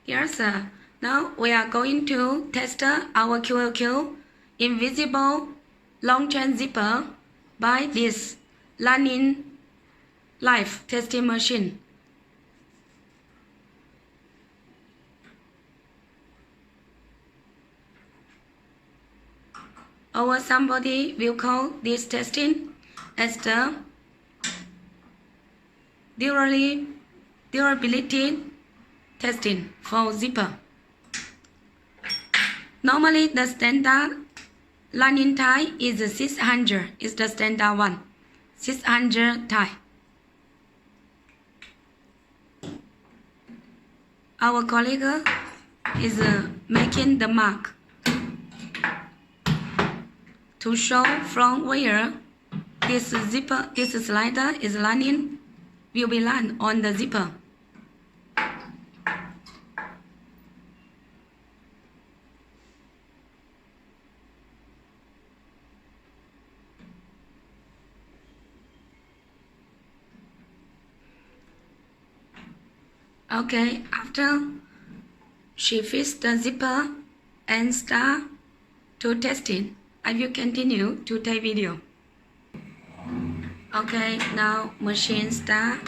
Yes, now we are going to test our QLQ invisible long chain zipper by this Nylon live testing machine. Or somebody will call this testing as the durability testing for zipper. Normally the standard Nylon tie is 600, is the standard one, 600 tie. Our colleague is making the mark to show from where this zipper, this slider is landing, will be land on the zipper. Okay, after she fixed the zipper and start to testing, I will continue to take video. Okay, now machine start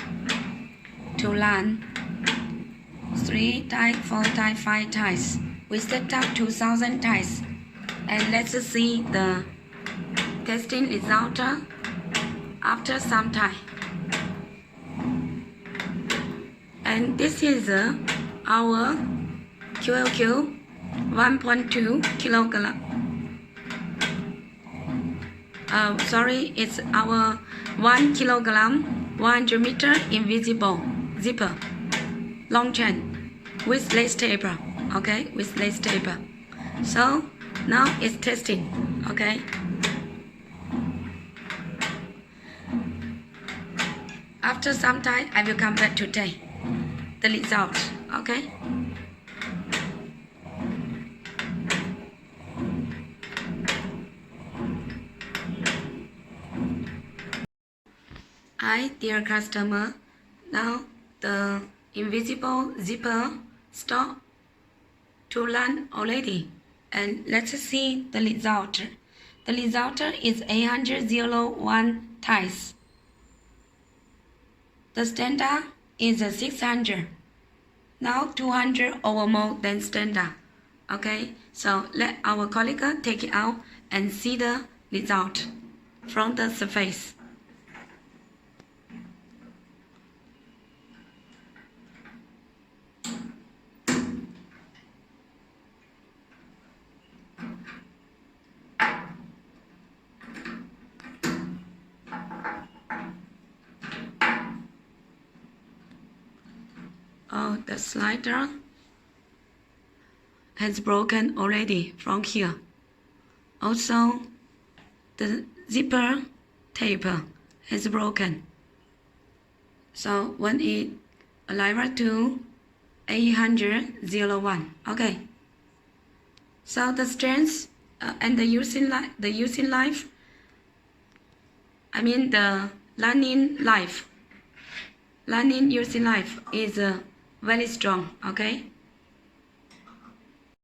to land 3 ties, 4 ties, 5 ties. We set up 2000 ties, and let's see the testing result after some time. And this is our QLQ 1.2 kilogram. Sorry, it's our 1 kilogram 100 meter invisible zipper long chain with lace taper. Okay, with lace taper. So now it's testing. Okay. After some time, I will come back to take the result. Okay. Hi, dear customer. Now the invisible zipper stop to land already, and let's see the result. The result is 801 ties. The standard is 600. Now 200 or more than standard. Okay, so let our colleague take it out and see the result from the surface. Oh, the slider has broken already from here. Also, the zipper taper has broken. So when it arrives to 801, okay. So the strength and the using life, I mean the Nylon using life is very strong. Okay.